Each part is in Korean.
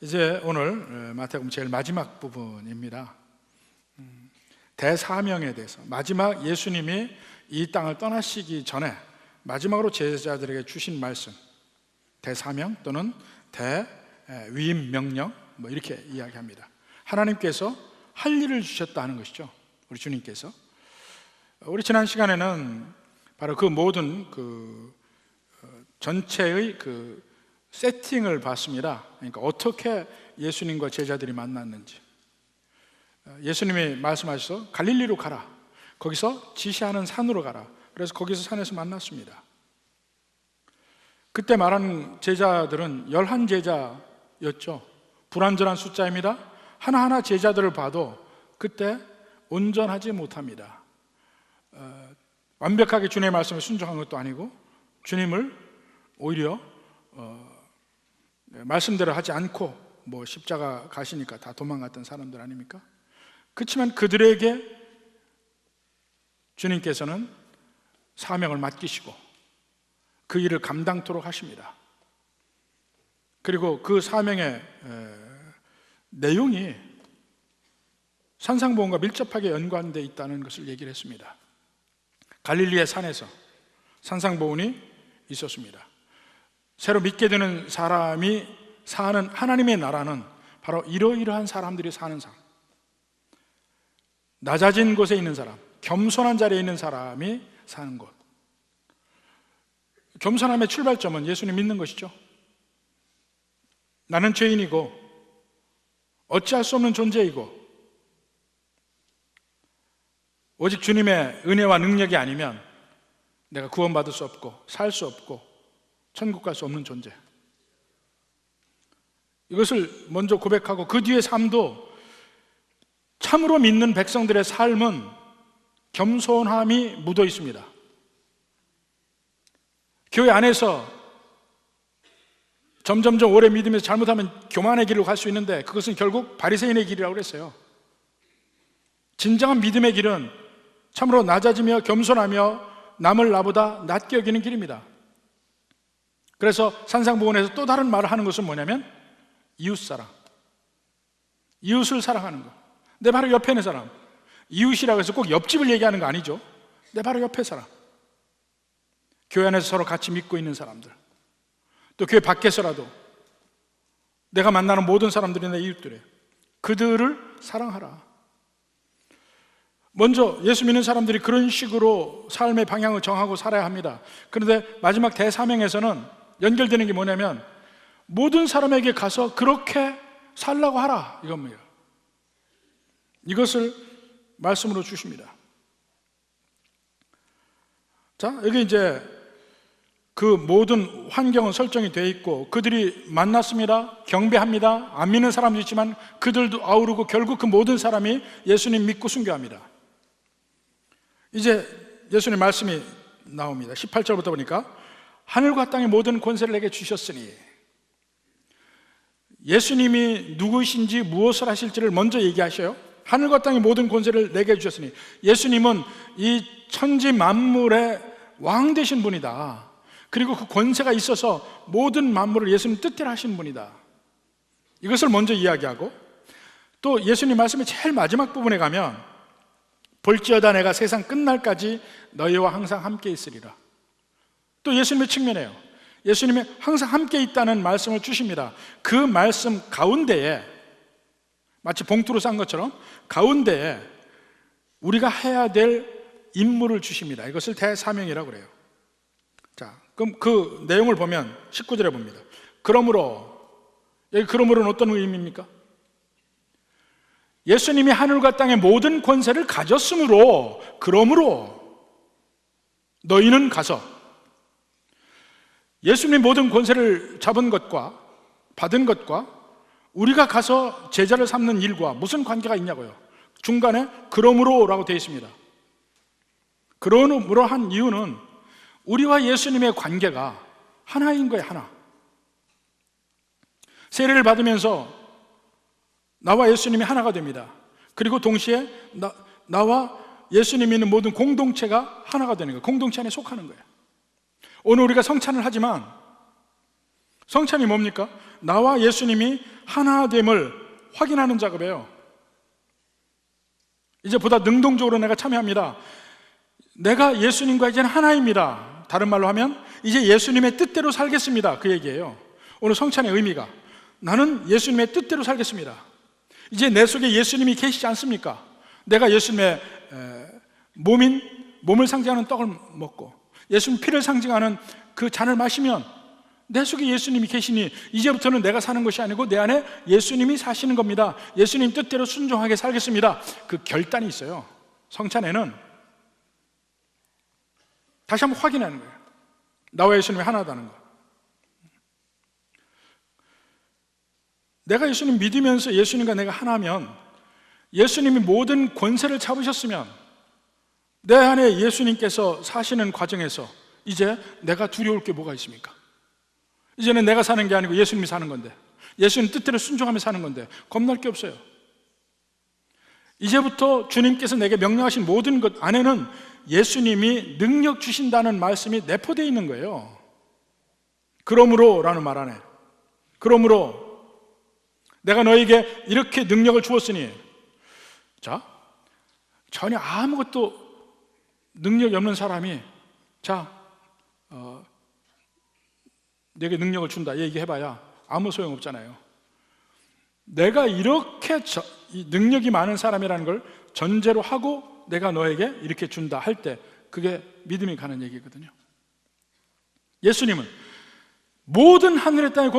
이제 오늘 마태복음 제일 마지막 부분입니다. 대사명에 대해서, 마지막 예수님이 이 땅을 떠나시기 전에 마지막으로 제자들에게 주신 말씀, 대사명 또는 대위임 명령, 이렇게 이야기합니다. 하나님께서 할 일을 주셨다 하는 것이죠. 우리 주님께서. 우리 지난 시간에는 바로 그 모든 전체의 세팅을 봤습니다. 그러니까 어떻게 예수님과 제자들이 만났는지. 예수님이 말씀하셔서 갈릴리로 가라, 거기서 지시하는 산으로 가라. 그래서 거기서 산에서 만났습니다. 그때 말하는 제자들은 11제자였죠. 불완전한 숫자입니다. 하나하나 제자들을 봐도 그때 온전하지 못합니다. 완벽하게 주님의 말씀에 순종한 것도 아니고 주님을 오히려 말씀대로 하지 않고 십자가 가시니까 다 도망갔던 사람들 아닙니까? 그렇지만 그들에게 주님께서는 사명을 맡기시고 그 일을 감당토록 하십니다. 그리고 그 사명의 내용이 산상보험과 밀접하게 연관되어 있다는 것을 얘기를 했습니다. 갈릴리의 산에서 산상보훈이 있었습니다. 새로 믿게 되는 사람이 사는 하나님의 나라는 바로 이러이러한 사람들이 사는 삶, 낮아진 곳에 있는 사람, 겸손한 자리에 있는 사람이 사는 곳. 겸손함의 출발점은 예수님 믿는 것이죠. 나는 죄인이고 어찌할 수 없는 존재이고 오직 주님의 은혜와 능력이 아니면 내가 구원받을 수 없고 살 수 없고 천국 갈 수 없는 존재. 이것을 먼저 고백하고 그 뒤의 삶도 참으로 믿는 백성들의 삶은 겸손함이 묻어 있습니다. 교회 안에서 점점점 오래 믿으면서 잘못하면 교만의 길로 갈 수 있는데 그것은 결국 바리새인의 길이라고 그랬어요. 진정한 믿음의 길은 참으로 낮아지며 겸손하며 남을 나보다 낮게 여기는 길입니다. 그래서 산상보훈에서 또 다른 말을 하는 것은 뭐냐면 이웃사랑, 이웃을 사랑하는 것. 내 바로 옆에 있는 사람, 이웃이라고 해서 꼭 옆집을 얘기하는 거 아니죠. 내 바로 옆에 사람, 교회 안에서 서로 같이 믿고 있는 사람들, 또 교회 밖에서라도 내가 만나는 모든 사람들이 내 이웃들이에요. 그들을 사랑하라. 먼저 예수 믿는 사람들이 그런 식으로 삶의 방향을 정하고 살아야 합니다. 그런데 마지막 대사명에서는 연결되는 게 뭐냐면 모든 사람에게 가서 그렇게 살라고 하라, 이겁니다. 이것을 말씀으로 주십니다. 자, 여기 이제 그 모든 환경은 설정이 되어 있고 그들이 만났습니다. 경배합니다. 안 믿는 사람도 있지만 그들도 아우르고 결국 그 모든 사람이 예수님 믿고 순교합니다. 이제 예수님 말씀이 나옵니다. 18절부터 보니까 하늘과 땅의 모든 권세를 내게 주셨으니, 예수님이 누구이신지 무엇을 하실지를 먼저 얘기하셔요. 하늘과 땅의 모든 권세를 내게 주셨으니, 예수님은 이 천지 만물의 왕 되신 분이다. 그리고 그 권세가 있어서 모든 만물을 예수님 뜻대로 하신 분이다. 이것을 먼저 이야기하고, 또 예수님 말씀의 제일 마지막 부분에 가면 볼지어다 내가 세상 끝날까지 너희와 항상 함께 있으리라. 또 예수님의 측면에요. 예수님이 항상 함께 있다는 말씀을 주십니다. 그 말씀 가운데에 마치 봉투로 싼 것처럼 가운데에 우리가 해야 될 임무를 주십니다. 이것을 대사명이라고 그래요. 자, 그럼 그 내용을 보면 19절에 봅니다. 그러므로, 여기 그러므로는 어떤 의미입니까? 예수님이 하늘과 땅의 모든 권세를 가졌으므로, 그러므로 너희는 가서, 예수님이 모든 권세를 잡은 것과 받은 것과 우리가 가서 제자를 삼는 일과 무슨 관계가 있냐고요. 중간에 그러므로라고 되어 있습니다. 그러므로 한 이유는 우리와 예수님의 관계가 하나인 거예요. 하나. 세례를 받으면서 나와 예수님이 하나가 됩니다. 그리고 동시에 나와 예수님이 있는 모든 공동체가 하나가 되는 거예요. 공동체 안에 속하는 거예요. 오늘 우리가 성찬을 하지만 성찬이 뭡니까? 나와 예수님이 하나됨을 확인하는 작업이에요. 이제 보다 능동적으로 내가 참여합니다. 내가 예수님과 이제는 하나입니다. 다른 말로 하면 이제 예수님의 뜻대로 살겠습니다. 그 얘기예요. 오늘 성찬의 의미가, 나는 예수님의 뜻대로 살겠습니다. 이제 내 속에 예수님이 계시지 않습니까? 내가 예수님의 몸을 상징하는 떡을 먹고 예수님 피를 상징하는 그 잔을 마시면 내 속에 예수님이 계시니 이제부터는 내가 사는 것이 아니고 내 안에 예수님이 사시는 겁니다. 예수님 뜻대로 순종하게 살겠습니다. 그 결단이 있어요. 성찬에는 다시 한번 확인하는 거예요. 나와 예수님이 하나다는 거. 내가 예수님 믿으면서 예수님과 내가 하나면, 예수님이 모든 권세를 잡으셨으면 내 안에 예수님께서 사시는 과정에서 이제 내가 두려울 게 뭐가 있습니까? 이제는 내가 사는 게 아니고 예수님이 사는 건데, 예수님 뜻대로 순종하며 사는 건데 겁날 게 없어요. 이제부터 주님께서 내게 명령하신 모든 것 안에는 예수님이 능력 주신다는 말씀이 내포되어 있는 거예요. 그러므로 라는 말 안에, 그러므로 내가 너에게 이렇게 능력을 주었으니, 자, 전혀 아무것도 능력이 없는 사람이 자, 내게 능력을 준다 얘기해봐야 아무 소용없잖아요. 내가 이렇게 능력이 많은 사람이라는 걸 전제로 하고 내가 너에게 이렇게 준다 할 때 그게 믿음이 가는 얘기거든요. 예수님은 모든 하늘의 땅의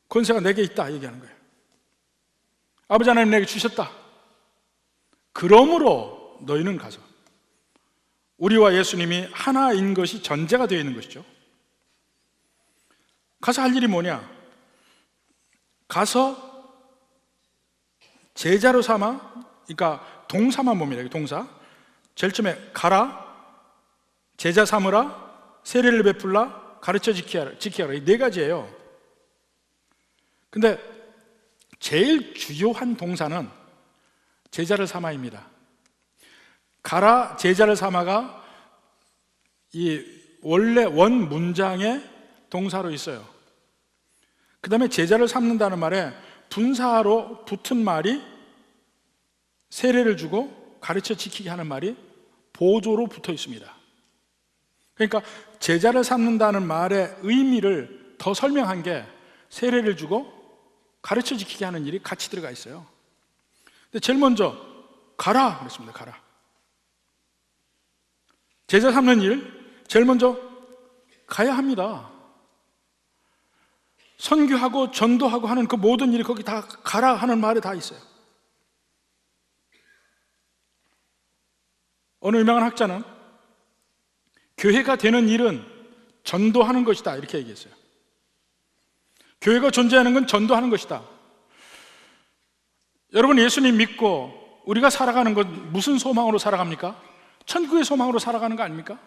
권세가 내게 있다 얘기하는 거예요. 아버지 하나님 내게 주셨다. 그러므로 너희는 가서, 우리와 예수님이 하나인 것이 전제가 되어 있는 것이죠. 가서 할 일이 뭐냐? 가서 제자로 삼아, 그러니까 동사만 봅니다. 동사. 제일 처음에 가라, 제자 삼으라, 세례를 베풀라, 가르쳐 지키라. 이 네 가지예요. 근데 제일 주요한 동사는 제자를 삼아입니다. 가라, 제자를 삼아가 이 원래 원 문장의 동사로 있어요. 그 다음에 제자를 삼는다는 말에 분사로 붙은 말이 세례를 주고 가르쳐 지키게 하는 말이 보조로 붙어 있습니다. 그러니까 제자를 삼는다는 말의 의미를 더 설명한 게 세례를 주고 가르쳐 지키게 하는 일이 같이 들어가 있어요. 근데 제일 먼저 가라 그랬습니다. 가라. 제자 삼는 일, 제일 먼저 가야 합니다. 선교하고 전도하고 하는 그 모든 일이 거기 다 가라 하는 말에 다 있어요. 어느 유명한 학자는 교회가 되는 일은 전도하는 것이다 이렇게 얘기했어요. 교회가 존재하는 건 전도하는 것이다. 여러분, 예수님 믿고 우리가 살아가는 건 무슨 소망으로 살아갑니까? 천국의 소망으로 살아가는 거 아닙니까?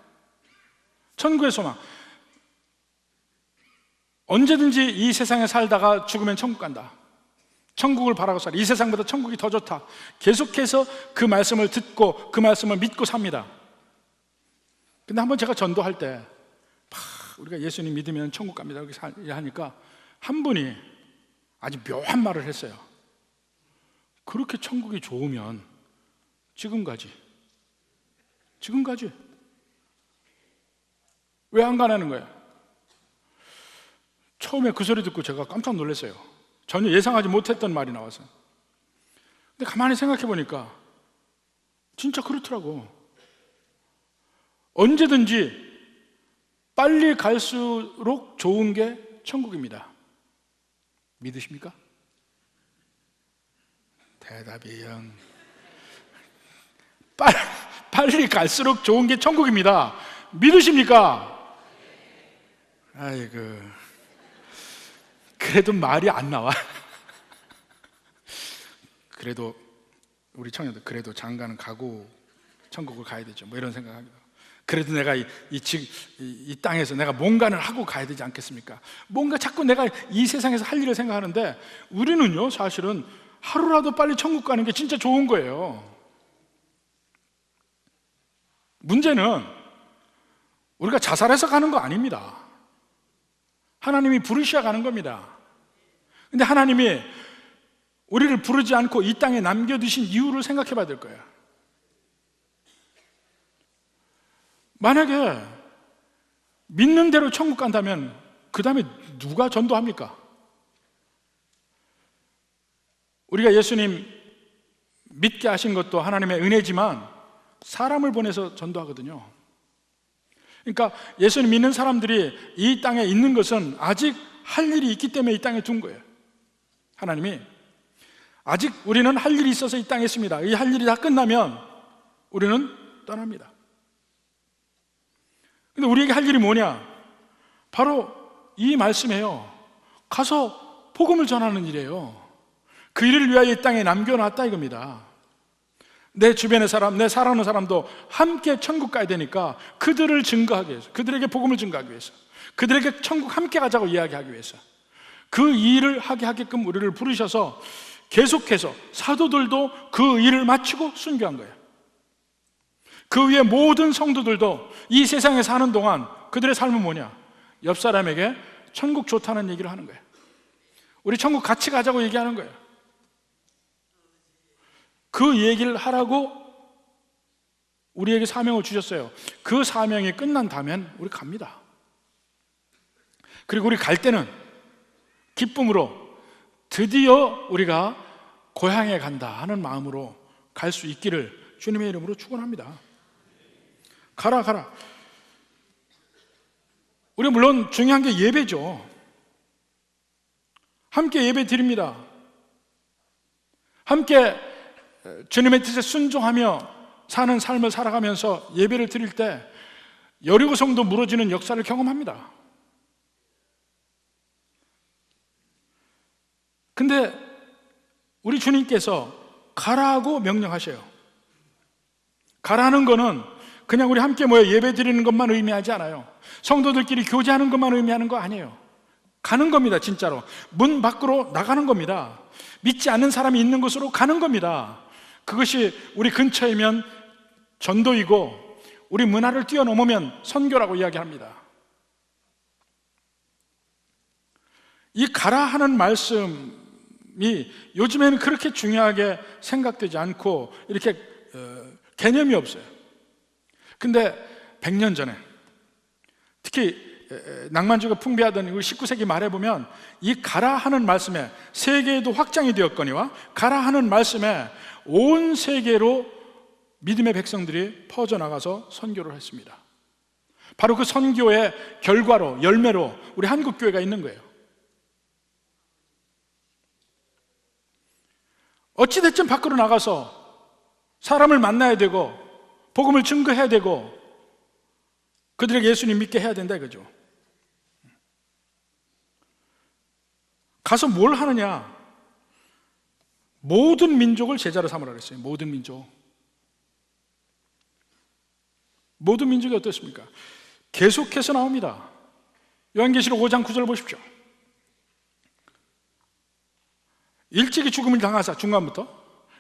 천국의 소망. 언제든지 이 세상에 살다가 죽으면 천국 간다. 천국을 바라고 살아. 이 세상보다 천국이 더 좋다. 계속해서 그 말씀을 듣고 그 말씀을 믿고 삽니다. 근데 한번 제가 전도할 때 우리가 예수님 믿으면 천국 갑니다 이렇게 하니까 한 분이 아주 묘한 말을 했어요. 그렇게 천국이 좋으면 지금 가지. 지금 가지. 왜 안 가냐는 거예요. 처음에 그 소리 듣고 제가 깜짝 놀랐어요. 전혀 예상하지 못했던 말이 나와서. 근데 가만히 생각해 보니까 진짜 그렇더라고. 언제든지 빨리 갈수록 좋은 게 천국입니다. 믿으십니까? 대답이 영. 빨리 갈수록 좋은 게 천국입니다. 믿으십니까? 아이고, 그래도 말이 안 나와. 그래도 우리 청년들 그래도 장가는 가고 천국을 가야 되죠. 뭐 이런 생각합니다. 그래도 내가 이 땅에서 내가 뭔가는 하고 가야 되지 않겠습니까? 뭔가 자꾸 내가 이 세상에서 할 일을 생각하는데 우리는요, 사실은 하루라도 빨리 천국 가는 게 진짜 좋은 거예요. 문제는 우리가 자살해서 가는 거 아닙니다. 하나님이 부르셔야 가는 겁니다. 근데 하나님이 우리를 부르지 않고 이 땅에 남겨두신 이유를 생각해 봐야 될 거예요. 만약에 믿는 대로 천국 간다면 그 다음에 누가 전도합니까? 우리가 예수님 믿게 하신 것도 하나님의 은혜지만 사람을 보내서 전도하거든요. 그러니까 예수님 믿는 사람들이 이 땅에 있는 것은 아직 할 일이 있기 때문에 이 땅에 둔 거예요. 하나님이 아직 우리는 할 일이 있어서 이 땅에 있습니다. 이 할 일이 다 끝나면 우리는 떠납니다. 근데 우리에게 할 일이 뭐냐? 바로 이 말씀이에요. 가서 복음을 전하는 일이에요. 그 일을 위하여 이 땅에 남겨놨다 이겁니다. 내 주변의 사람, 내 사랑하는 사람도 함께 천국 가야 되니까 그들을 증거하기 위해서, 그들에게 복음을 증거하기 위해서, 그들에게 천국 함께 가자고 이야기하기 위해서 그 일을 하게 하게끔 우리를 부르셔서 계속해서 사도들도 그 일을 마치고 순교한 거예요. 그 위에 모든 성도들도 이 세상에 사는 동안 그들의 삶은 뭐냐? 옆 사람에게 천국 좋다는 얘기를 하는 거예요. 우리 천국 같이 가자고 얘기하는 거예요. 그 얘기를 하라고 우리에게 사명을 주셨어요. 그 사명이 끝난다면 우리 갑니다. 그리고 우리 갈 때는 기쁨으로 드디어 우리가 고향에 간다 하는 마음으로 갈 수 있기를 주님의 이름으로 축원합니다. 가라 가라. 우리 물론 중요한 게 예배죠. 함께 예배 드립니다. 함께 주님의 뜻에 순종하며 사는 삶을 살아가면서 예배를 드릴 때 여리고 성도 무너지는 역사를 경험합니다. 근데 우리 주님께서 가라고 명령하셔요. 가라는 거는 그냥 우리 함께 모여 예배 드리는 것만 의미하지 않아요. 성도들끼리 교제하는 것만 의미하는 거 아니에요. 가는 겁니다. 진짜로 문 밖으로 나가는 겁니다. 믿지 않는 사람이 있는 곳으로 가는 겁니다. 그것이 우리 근처이면 전도이고 우리 문화를 뛰어넘으면 선교라고 이야기합니다. 이 가라 하는 말씀이 요즘에는 그렇게 중요하게 생각되지 않고 이렇게 개념이 없어요. 근데 100년 전에 특히 낭만주의가 풍부하던 19세기 말에 보면 이 가라 하는 말씀에 세계에도 확장이 되었거니와 가라 하는 말씀에 온 세계로 믿음의 백성들이 퍼져나가서 선교를 했습니다. 바로 그 선교의 결과로, 열매로 우리 한국교회가 있는 거예요. 어찌됐든 밖으로 나가서 사람을 만나야 되고 복음을 증거해야 되고 그들에게 예수님 믿게 해야 된다 이거죠. 가서 뭘 하느냐? 모든 민족을 제자로 삼으라 그랬어요. 모든 민족. 모든 민족이 어떻습니까? 계속해서 나옵니다. 요한계시록 5장 9절 보십시오. 일찍이 죽음을 당하사, 중간부터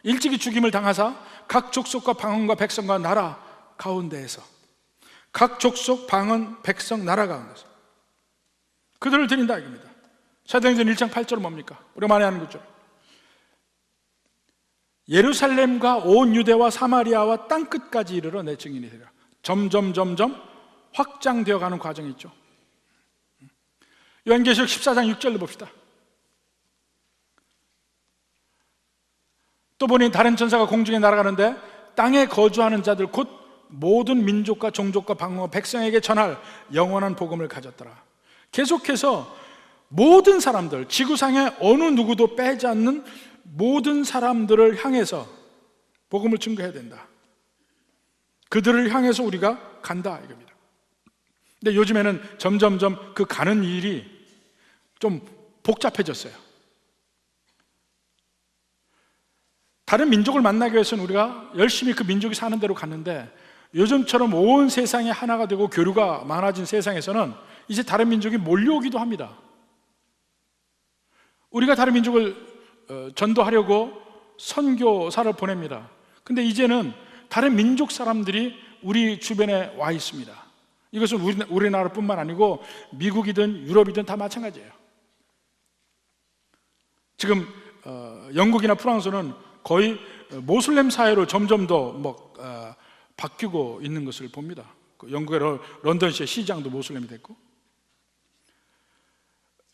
일찍이 죽임을 당하사 각 족속과 방언과 백성과 나라 가운데에서, 각 족속, 방언, 백성, 나라 가운데서 그들을 드린다 이겁니다. 사도행전 1장 8절은 뭡니까? 우리가 많이 아는 거죠. 예루살렘과 온 유대와 사마리아와 땅끝까지 이르러 내 증인이 되리라. 점점 확장되어 가는 과정이 있죠. 요한계시록 14장 6절로 봅시다. 또 보니 다른 천사가 공중에 날아가는데 땅에 거주하는 자들 곧 모든 민족과 종족과 방언과 백성에게 전할 영원한 복음을 가졌더라. 계속해서 모든 사람들, 지구상의 어느 누구도 빼지 않는 모든 사람들을 향해서 복음을 증거해야 된다. 그들을 향해서 우리가 간다 이겁니다. 근데 요즘에는 점점점 그 가는 일이 좀 복잡해졌어요. 다른 민족을 만나기 위해서는 우리가 열심히 그 민족이 사는 대로 갔는데 요즘처럼 온 세상이 하나가 되고 교류가 많아진 세상에서는 이제 다른 민족이 몰려오기도 합니다. 우리가 다른 민족을 전도하려고 선교사를 보냅니다. 근데 이제는 다른 민족 사람들이 우리 주변에 와 있습니다. 이것은 우리나라뿐만 아니고 미국이든 유럽이든 다 마찬가지예요. 지금 영국이나 프랑스는 거의 모슬렘 사회로 점점 더 바뀌고 있는 것을 봅니다. 영국의 런던시의 시장도 모슬렘이 됐고,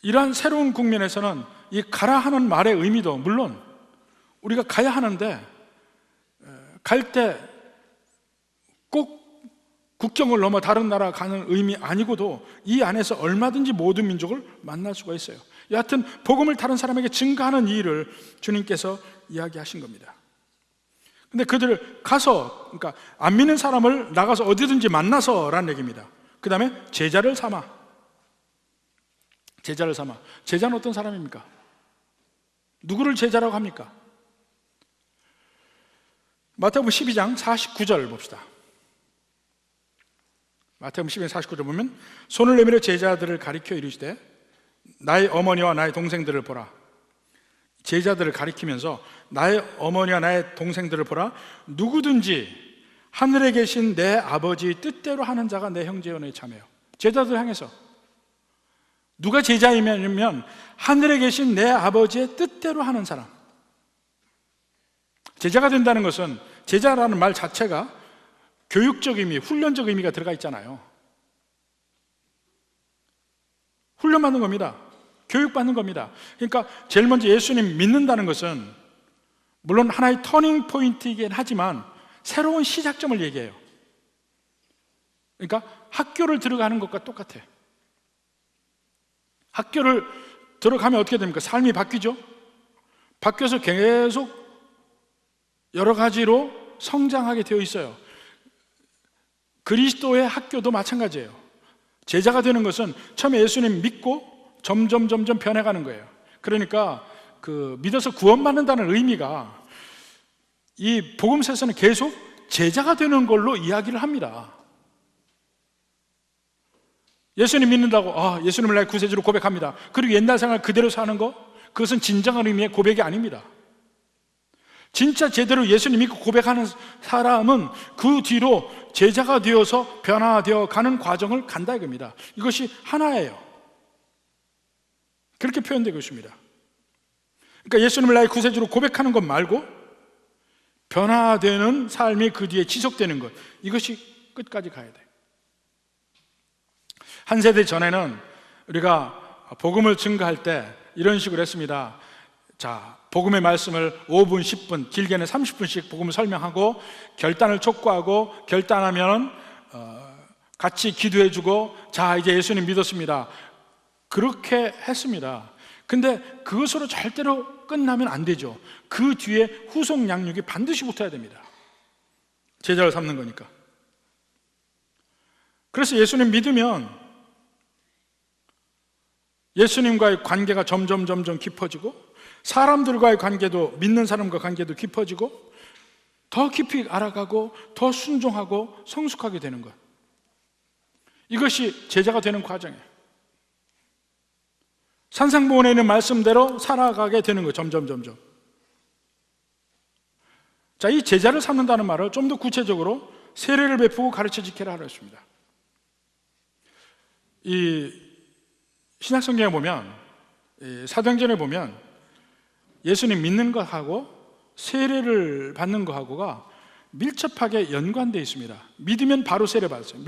이러한 새로운 국면에서는 이 가라 하는 말의 의미도 물론 우리가 가야 하는데, 갈 때 꼭 국경을 넘어 다른 나라 가는 의미 아니고도 이 안에서 얼마든지 모든 민족을 만날 수가 있어요. 여하튼 복음을 다른 사람에게 증거하는 이 일을 주님께서 이야기하신 겁니다. 근데 그들을 가서, 그러니까 안 믿는 사람을 나가서 어디든지 만나서라는 얘기입니다. 그 다음에 제자를 삼아. 제자는 어떤 사람입니까? 누구를 제자라고 합니까? 마태복음 12장 49절 봅시다. 마태복음 12장 49절 보면, 손을 내밀어 제자들을 가리켜 이르시되 나의 어머니와 나의 동생들을 보라. 제자들을 가리키면서 나의 어머니와 나의 동생들을 보라. 누구든지 하늘에 계신 내 아버지 뜻대로 하는 자가 내 형제요 내 자매요. 제자들 향해서 누가 제자이면 하늘에 계신 내 아버지의 뜻대로 하는 사람. 제자가 된다는 것은, 제자라는 말 자체가 교육적 의미, 훈련적 의미가 들어가 있잖아요. 훈련받는 겁니다. 교육받는 겁니다. 그러니까 제일 먼저 예수님 믿는다는 것은 물론 하나의 터닝 포인트이긴 하지만 새로운 시작점을 얘기해요. 그러니까 학교를 들어가는 것과 똑같아. 학교를 들어가면 어떻게 됩니까? 삶이 바뀌죠? 바뀌어서 계속 여러 가지로 성장하게 되어 있어요. 그리스도의 학교도 마찬가지예요. 제자가 되는 것은 처음에 예수님 믿고 점점 변해가는 거예요. 그러니까 믿어서 구원받는다는 의미가 이 복음서에서는 계속 제자가 되는 걸로 이야기를 합니다. 예수님 믿는다고 예수님을 나의 구세주로 고백합니다. 그리고 옛날 생활 그대로 사는 거, 그것은 진정한 의미의 고백이 아닙니다. 진짜 제대로 예수님 믿고 고백하는 사람은 그 뒤로 제자가 되어서 변화되어 가는 과정을 간다 이겁니다. 이것이 하나예요. 그렇게 표현되고 있습니다. 그러니까 예수님을 나의 구세주로 고백하는 것 말고 변화되는 삶이 그 뒤에 지속되는 것, 이것이 끝까지 가야 돼요. 한 세대 전에는 우리가 복음을 증거할 때 이런 식으로 했습니다. 자, 복음의 말씀을 5분, 10분, 길게는 30분씩 복음을 설명하고 결단을 촉구하고, 결단하면 같이 기도해주고, 자 이제 예수님 믿었습니다, 그렇게 했습니다. 근데 그것으로 절대로 끝나면 안 되죠. 그 뒤에 후속 양육이 반드시 붙어야 됩니다. 제자를 삼는 거니까. 그래서 예수님 믿으면 예수님과의 관계가 점점 깊어지고, 사람들과의 관계도, 믿는 사람과 관계도 깊어지고, 더 깊이 알아가고 더 순종하고 성숙하게 되는 것, 이것이 제자가 되는 과정이에요. 산상보훈에 있는 말씀대로 살아가게 되는 거예요. 점점. 자, 이 제자를 삼는다는 말을 좀 더 구체적으로 세례를 베푸고 가르쳐 지키라 하라 했습니다. 이 신약성경에 보면, 사도행전에 보면 예수님 믿는 것하고 세례를 받는 것하고가 밀접하게 연관되어 있습니다. 믿으면 바로 세례 받았어요.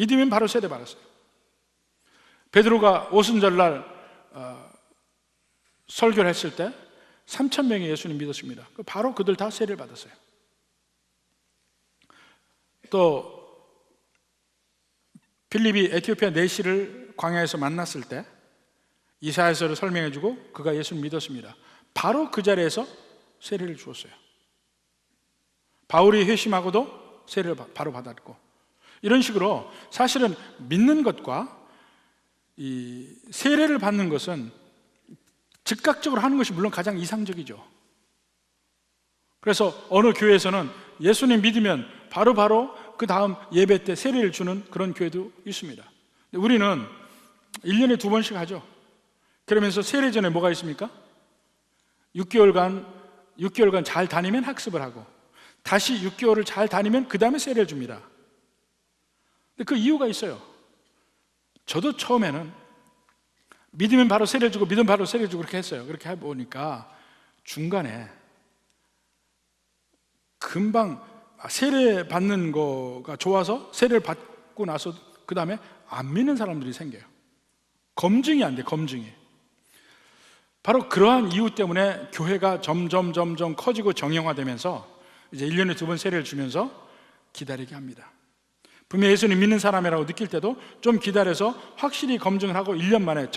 베드로가 오순절날 설교를 했을 때 3,000명이 예수님 믿었습니다. 바로 그들 다 세례를 받았어요. 또 빌립이 에티오피아 내시를 광야에서 만났을 때 이사야서를 설명해주고 그가 예수님 믿었습니다. 바로 그 자리에서 세례를 주었어요. 바울이 회심하고도 세례를 바로 받았고, 이런 식으로 사실은 믿는 것과 이 세례를 받는 것은 즉각적으로 하는 것이 물론 가장 이상적이죠. 그래서 어느 교회에서는 예수님 믿으면 바로 그 다음 예배 때 세례를 주는 그런 교회도 있습니다. 우리는 1년에 2번씩 하죠. 그러면서 세례 전에 뭐가 있습니까? 6개월간 잘 다니면 학습을 하고, 다시 6개월을 잘 다니면 그 다음에 세례를 줍니다. 근데 그 이유가 있어요. 저도 처음에는 믿으면 바로 세례를 주고 믿으면 바로 세례를 주고 그렇게 했어요. 그렇게 해보니까 중간에 금방 세례 받는 거가 좋아서 세례를 받고 나서 그 다음에 안 믿는 사람들이 생겨요. 검증이 안 돼, 검증이. 바로 그러한 이유 때문에 교회가 점점 커지고 정형화되면서 이제 1년에 2번 세례를 주면서 기다리게 합니다. 분명히 예수님 믿는 사람이라고 느낄 때도 좀 기다려서 확실히 검증을 하고 1년 만에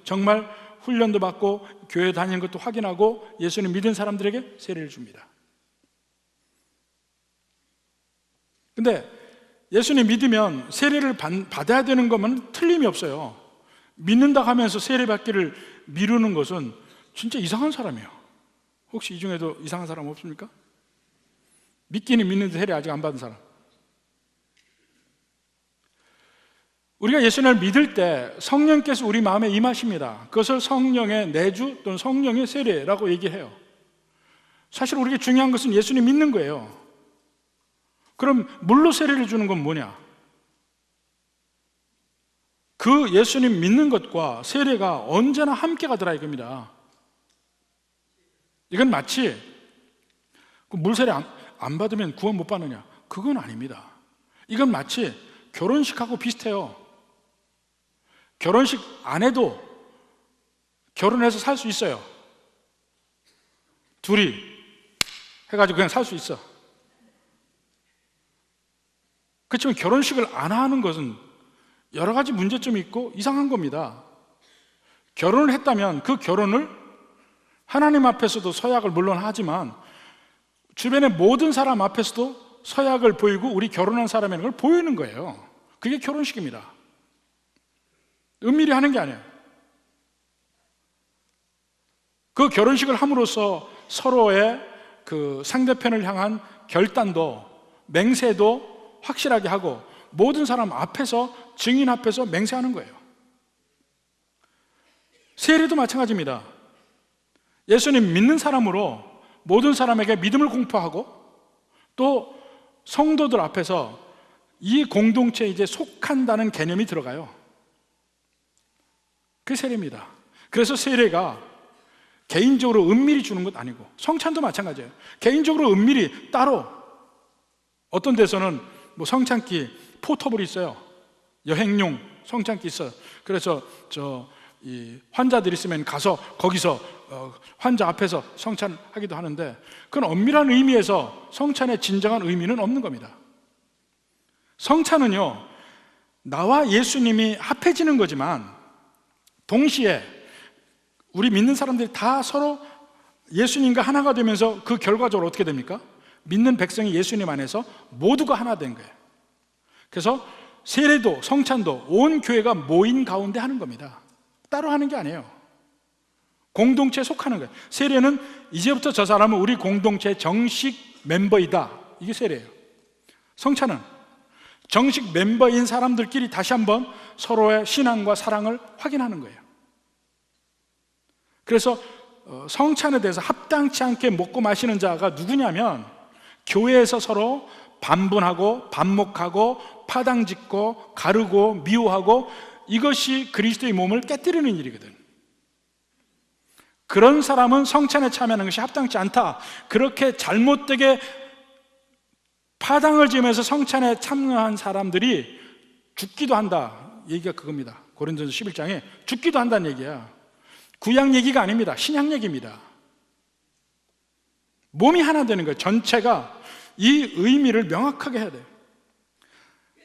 정말 훈련도 받고 교회 다니는 것도 확인하고 예수님 믿은 사람들에게 세례를 줍니다. 근데 예수님 믿으면 세례를 받아야 되는 거면 틀림이 없어요. 믿는다 하면서 세례 받기를 미루는 것은 진짜 이상한 사람이에요. 혹시 이 중에도 이상한 사람 없습니까? 믿기는 믿는데 세례 아직 안 받은 사람. 우리가 예수님을 믿을 때 성령께서 우리 마음에 임하십니다. 그것을 성령의 내주 또는 성령의 세례라고 얘기해요. 사실 우리에게 중요한 것은 예수님 믿는 거예요. 그럼 물로 세례를 주는 건 뭐냐? 그 예수님 믿는 것과 세례가 언제나 함께 가더라 이겁니다. 이건 마치 물 세례 안 받으면 구원 못 받느냐? 그건 아닙니다. 이건 마치 결혼식하고 비슷해요. 결혼식 안 해도 결혼해서 살 수 있어요. 둘이 해가지고 그냥 살 수 있어. 그렇지만 결혼식을 안 하는 것은 여러 가지 문제점이 있고 이상한 겁니다. 결혼을 했다면 그 결혼을 하나님 앞에서도 서약을 물론 하지만 주변의 모든 사람 앞에서도 서약을 보이고 우리 결혼한 사람이라는 걸 보이는 거예요. 그게 결혼식입니다. 은밀히 하는 게 아니에요. 그 결혼식을 함으로써 서로의 그 상대편을 향한 결단도 맹세도 확실하게 하고 모든 사람 앞에서 증인 앞에서 맹세하는 거예요. 세례도 마찬가지입니다. 예수님 믿는 사람으로 모든 사람에게 믿음을 공포하고 또 성도들 앞에서 이 공동체에 이제 속한다는 개념이 들어가요. 그게 세례입니다. 그래서 세례가 개인적으로 은밀히 주는 것 아니고 성찬도 마찬가지예요. 개인적으로 은밀히 따로 어떤 데서는 뭐 성찬기 포터블이 있어요. 여행용 성찬기 있어요. 그래서 이 환자들 있으면 가서 거기서 환자 앞에서 성찬하기도 하는데 그건 엄밀한 의미에서 성찬의 진정한 의미는 없는 겁니다. 성찬은요 나와 예수님이 합해지는 거지만 동시에 우리 믿는 사람들이 다 서로 예수님과 하나가 되면서 그 결과적으로 어떻게 됩니까? 믿는 백성이 예수님 안에서 모두가 하나 된 거예요. 그래서 세례도 성찬도 온 교회가 모인 가운데 하는 겁니다. 따로 하는 게 아니에요. 공동체에 속하는 거예요. 세례는 이제부터 저 사람은 우리 공동체의 정식 멤버이다. 이게 세례예요. 성찬은 정식 멤버인 사람들끼리 다시 한번 서로의 신앙과 사랑을 확인하는 거예요. 그래서 성찬에 대해서 합당치 않게 먹고 마시는 자가 누구냐면 교회에서 서로 반분하고 반목하고 파당짓고 가르고 미워하고 이것이 그리스도의 몸을 깨뜨리는 일이거든. 그런 사람은 성찬에 참여하는 것이 합당치 않다. 그렇게 잘못되게 파당을 지으면서 성찬에 참여한 사람들이 죽기도 한다. 얘기가 그겁니다. 고린도전서 11장에 죽기도 한다는 얘기야. 구약 얘기가 아닙니다. 신약 얘기입니다. 몸이 하나 되는 거예요. 전체가 이 의미를 명확하게 해야 돼요.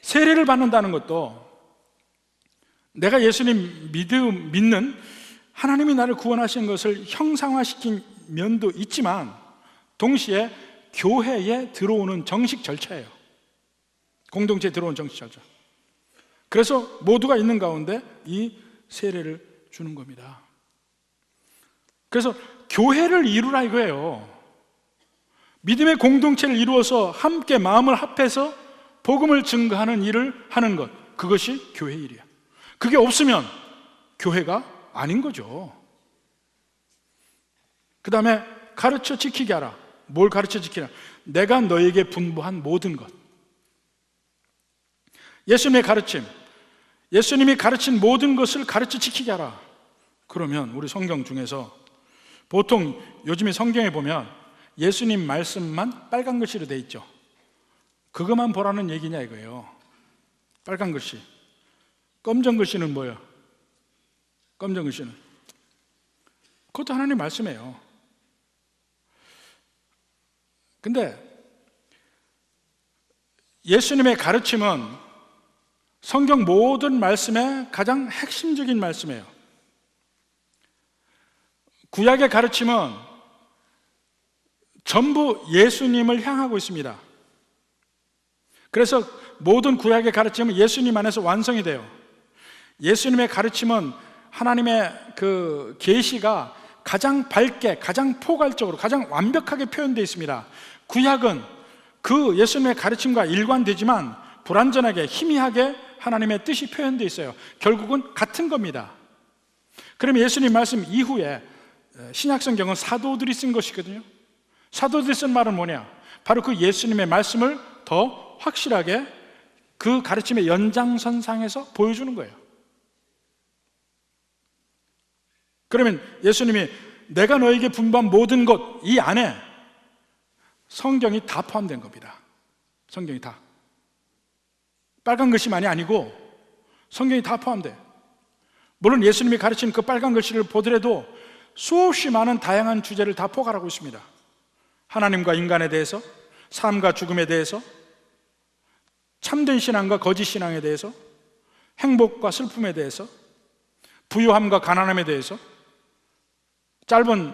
세례를 받는다는 것도 내가 예수님 믿는 하나님이 나를 구원하신 것을 형상화시킨 면도 있지만 동시에 교회에 들어오는 정식 절차예요. 공동체에 들어오는 정식 절차. 그래서 모두가 있는 가운데 이 세례를 주는 겁니다. 그래서 교회를 이루라 이거예요. 믿음의 공동체를 이루어서 함께 마음을 합해서 복음을 증거하는 일을 하는 것, 그것이 교회 일이야. 그게 없으면 교회가 아닌 거죠. 그 다음에 가르쳐 지키게 하라. 뭘 가르쳐 지키라? 내가 너에게 분부한 모든 것. 예수님의 가르침, 예수님이 가르친 모든 것을 가르쳐 지키게 하라. 그러면 우리 성경 중에서 보통 요즘에 성경에 보면 예수님 말씀만 빨간 글씨로 돼 있죠. 그것만 보라는 얘기냐 이거예요. 빨간 글씨. 검정 글씨는 뭐예요? 검정 글씨는 그것도 하나님 말씀이에요. 근데 예수님의 가르침은 성경 모든 말씀의 가장 핵심적인 말씀이에요. 구약의 가르침은 전부 예수님을 향하고 있습니다. 그래서 모든 구약의 가르침은 예수님 안에서 완성이 돼요. 예수님의 가르침은 하나님의 그 계시가 가장 밝게, 가장 포괄적으로, 가장 완벽하게 표현되어 있습니다. 구약은 그 예수님의 가르침과 일관되지만 불완전하게, 희미하게 하나님의 뜻이 표현되어 있어요. 결국은 같은 겁니다. 그러면 예수님 말씀 이후에 신약성경은 사도들이 쓴 것이거든요. 사도들이 쓴 말은 뭐냐? 바로 그 예수님의 말씀을 더 확실하게 그 가르침의 연장선상에서 보여주는 거예요. 그러면 예수님이 내가 너에게 분부한 모든 것, 이 안에 성경이 다 포함된 겁니다. 성경이 다. 빨간 글씨만이 아니고 성경이 다 포함돼요. 물론 예수님이 가르친 그 빨간 글씨를 보더라도 수없이 많은 다양한 주제를 다 포괄하고 있습니다. 하나님과 인간에 대해서, 삶과 죽음에 대해서, 참된 신앙과 거짓 신앙에 대해서, 행복과 슬픔에 대해서, 부유함과 가난함에 대해서, 짧은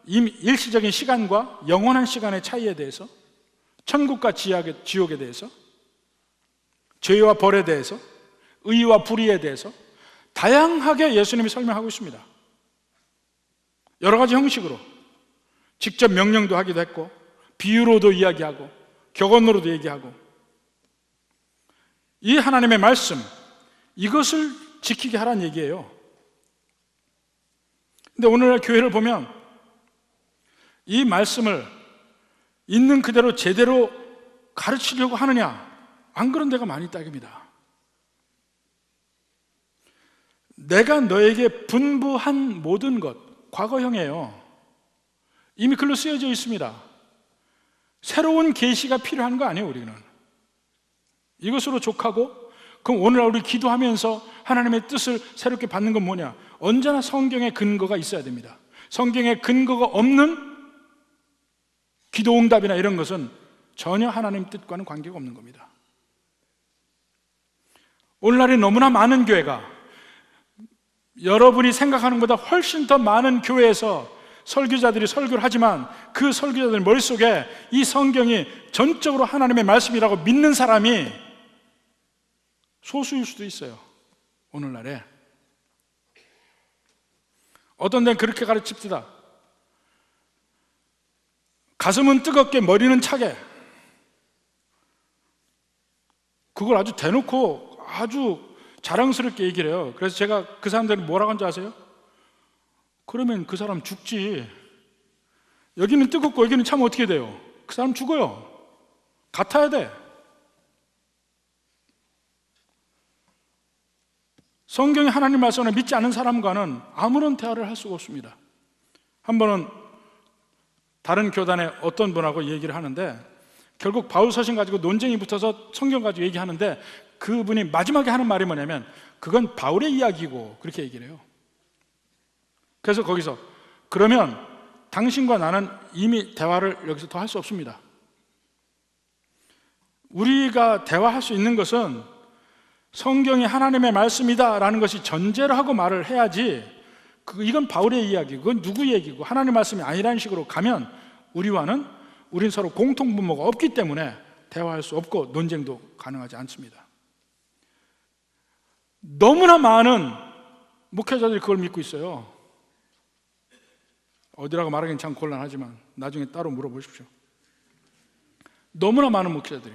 일시적인 시간과 영원한 시간의 차이에 대해서, 천국과 지옥에 대해서, 죄와 벌에 대해서, 의와 불의에 대해서 다양하게 예수님이 설명하고 있습니다. 여러 가지 형식으로 직접 명령도 하기도 했고, 비유로도 이야기하고, 격언으로도 얘기하고, 이 하나님의 말씀, 이것을 지키게 하라는 얘기예요. 근데 오늘날 교회를 보면 이 말씀을 있는 그대로 제대로 가르치려고 하느냐? 안 그런 데가 많이 있다 이겁니다. 내가 너에게 분부한 모든 것, 과거형이에요. 이미 글로 쓰여져 있습니다. 새로운 계시가 필요한 거 아니에요. 우리는 이것으로 족하고, 그럼 오늘날 우리 기도하면서 하나님의 뜻을 새롭게 받는 건 뭐냐? 언제나 성경의 근거가 있어야 됩니다. 성경의 근거가 없는 기도응답이나 이런 것은 전혀 하나님 뜻과는 관계가 없는 겁니다. 오늘날에 너무나 많은 교회가 여러분이 생각하는 것보다 훨씬 더 많은 교회에서 설교자들이 설교를 하지만 그 설교자들 머릿속에 이 성경이 전적으로 하나님의 말씀이라고 믿는 사람이 소수일 수도 있어요. 오늘날에 어떤 데는 그렇게 가르칩시다. 가슴은 뜨겁게 머리는 차게. 그걸 아주 대놓고 아주 자랑스럽게 얘기를 해요. 그래서 제가 그 사람들은 뭐라고 한지 아세요? 그러면 그 사람 죽지. 여기는 뜨겁고 여기는 차면 어떻게 돼요? 그 사람 죽어요. 같아야 돼. 성경이 하나님 말씀을 믿지 않는 사람과는 아무런 대화를 할 수가 없습니다. 한 번은 다른 교단의 어떤 분하고 얘기를 하는데, 결국 바울 서신 가지고 논쟁이 붙어서 성경 가지고 얘기하는데, 그분이 마지막에 하는 말이 뭐냐면 그건 바울의 이야기고, 그렇게 얘기를 해요. 그래서 거기서 그러면 당신과 나는 이미 대화를 여기서 더 할 수 없습니다. 우리가 대화할 수 있는 것은 성경이 하나님의 말씀이다라는 것이 전제를 하고 말을 해야지, 이건 바울의 이야기, 그건 누구 얘기고 하나님의 말씀이 아니라는 식으로 가면 우린 서로 공통분모가 없기 때문에 대화할 수 없고 논쟁도 가능하지 않습니다. 너무나 많은 목회자들이 그걸 믿고 있어요. 어디라고 말하기는 참 곤란하지만 나중에 따로 물어보십시오. 너무나 많은 목회자들이,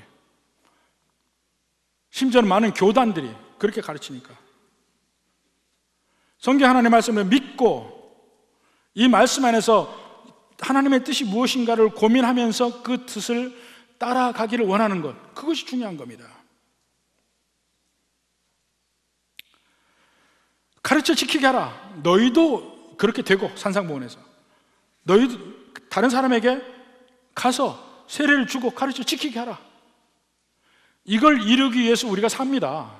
심지어는 많은 교단들이 그렇게 가르치니까. 성경 하나님의 말씀을 믿고 이 말씀 안에서 하나님의 뜻이 무엇인가를 고민하면서 그 뜻을 따라가기를 원하는 것, 그것이 중요한 겁니다. 가르쳐 지키게 하라. 너희도 그렇게 되고, 산상보훈에서 너희도 다른 사람에게 가서 세례를 주고 가르쳐 지키게 하라. 이걸 이루기 위해서 우리가 삽니다.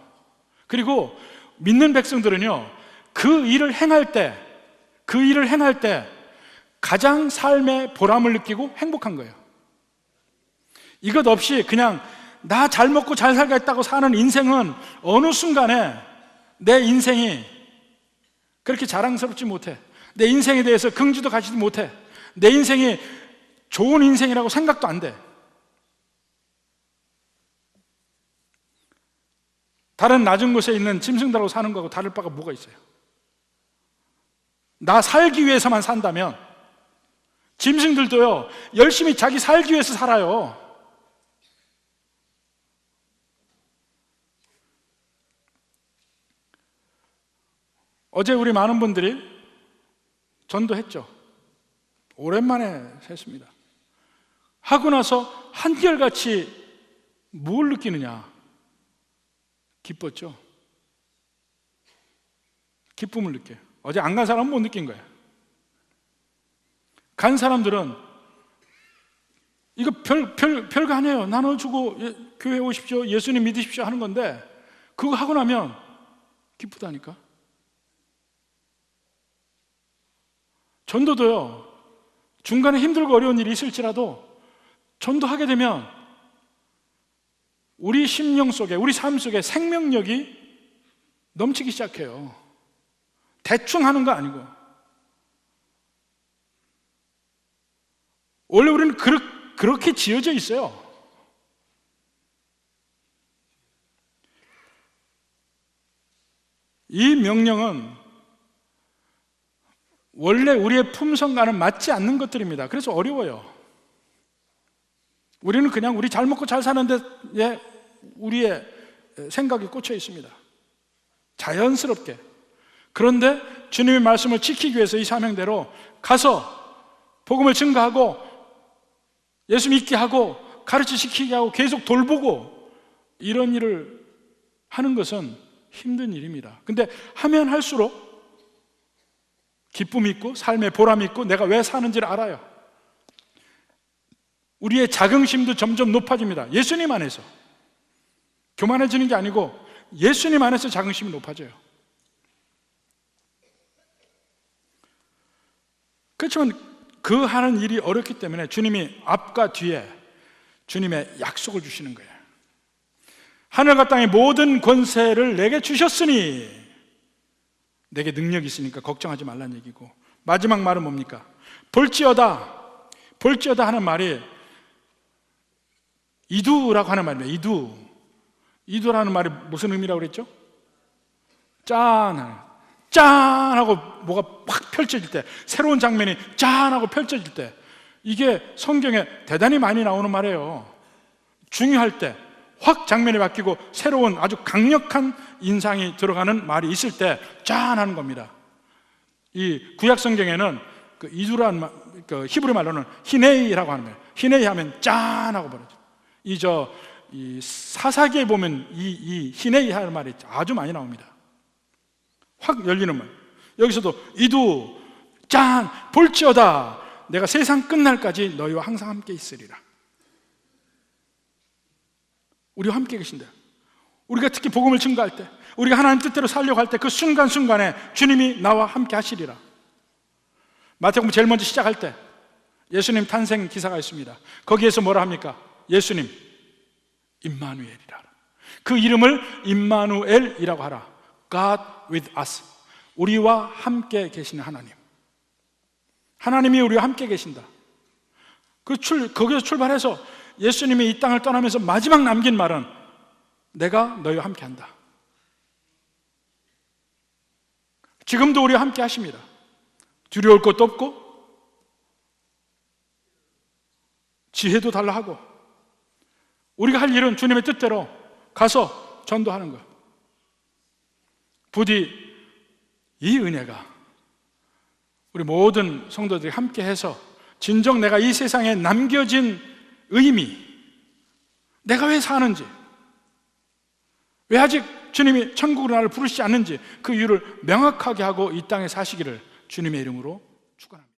그리고 믿는 백성들은요, 그 일을 행할 때 가장 삶의 보람을 느끼고 행복한 거예요. 이것 없이 그냥 나 잘 먹고 잘 살겠다고 사는 인생은 어느 순간에 내 인생이 그렇게 자랑스럽지 못해. 내 인생에 대해서 긍지도 가지도 못해. 내 인생이 좋은 인생이라고 생각도 안 돼. 다른 낮은 곳에 있는 짐승들하고 사는 거하고 다를 바가 뭐가 있어요? 나 살기 위해서만 산다면, 짐승들도요 열심히 자기 살기 위해서 살아요. 어제 우리 많은 분들이 전도했죠. 오랜만에 했습니다. 하고 나서 한결같이 뭘 느끼느냐? 기뻤죠. 기쁨을 느껴요. 어제 안 간 사람은 못 느낀 거예요. 간 사람들은 이거 별거 아니에요. 나눠주고 교회 오십시오, 예수님 믿으십시오 하는 건데, 그거 하고 나면 기쁘다니까. 전도도요, 중간에 힘들고 어려운 일이 있을지라도 전도하게 되면 우리 심령 속에, 우리 삶 속에 생명력이 넘치기 시작해요. 대충 하는 거 아니고. 원래 우리는 그렇게 지어져 있어요. 이 명령은 원래 우리의 품성과는 맞지 않는 것들입니다. 그래서 어려워요. 우리는 그냥 우리 잘 먹고 잘 사는데 우리의 생각이 꽂혀 있습니다. 자연스럽게. 그런데 주님의 말씀을 지키기 위해서 이 사명대로 가서 복음을 증거하고 예수 믿게 하고 가르쳐 지키게 하고 계속 돌보고, 이런 일을 하는 것은 힘든 일입니다. 근데 하면 할수록 기쁨이 있고 삶의 보람이 있고 내가 왜 사는지를 알아요. 우리의 자긍심도 점점 높아집니다. 예수님 안에서. 교만해지는 게 아니고 예수님 안에서 자긍심이 높아져요. 그렇지만 그 하는 일이 어렵기 때문에 주님이 앞과 뒤에 주님의 약속을 주시는 거예요. 하늘과 땅의 모든 권세를 내게 주셨으니, 내게 능력이 있으니까 걱정하지 말라는 얘기고, 마지막 말은 뭡니까? 볼지어다 하는 말이 이두라고 하는 말입니다. 이두라는 말이 무슨 의미라고 그랬죠? 짠하고 뭐가 확 펼쳐질 때, 새로운 장면이 짠하고 펼쳐질 때, 이게 성경에 대단히 많이 나오는 말이에요. 중요할 때 확 장면이 바뀌고 새로운 아주 강력한 인상이 들어가는 말이 있을 때 짠하는 겁니다. 이 구약 성경에는 그 이두라는 말, 그 히브리 말로는 히네이라고 하는 거예요. 히네이 하면 짠하고 버려져. 이 사사기에 보면 이 히네이 하는 말이 아주 많이 나옵니다. 확 열리는 말. 여기서도 이두 짠 볼지어다 내가 세상 끝날까지 너희와 항상 함께 있으리라. 우리와 함께 계신다. 우리가 특히 복음을 증거할 때, 우리가 하나님 뜻대로 살려고 할 때 그 순간순간에 주님이 나와 함께 하시리라. 마태복음 제일 먼저 시작할 때 예수님 탄생 기사가 있습니다. 거기에서 뭐라 합니까? 예수님 임마누엘이라. 그 이름을 임마누엘이라고 하라. God with us. 우리와 함께 계시는 하나님. 하나님이 우리와 함께 계신다. 거기서 출발해서 예수님이 이 땅을 떠나면서 마지막 남긴 말은 내가 너희와 함께 한다. 지금도 우리와 함께 하십니다. 두려울 것도 없고 지혜도 달라 하고, 우리가 할 일은 주님의 뜻대로 가서 전도하는 것. 부디 이 은혜가 우리 모든 성도들이 함께 해서 진정 내가 이 세상에 남겨진 의미, 내가 왜 사는지, 왜 아직 주님이 천국으로 나를 부르시지 않는지 그 이유를 명확하게 하고 이 땅에 사시기를 주님의 이름으로 축원합니다.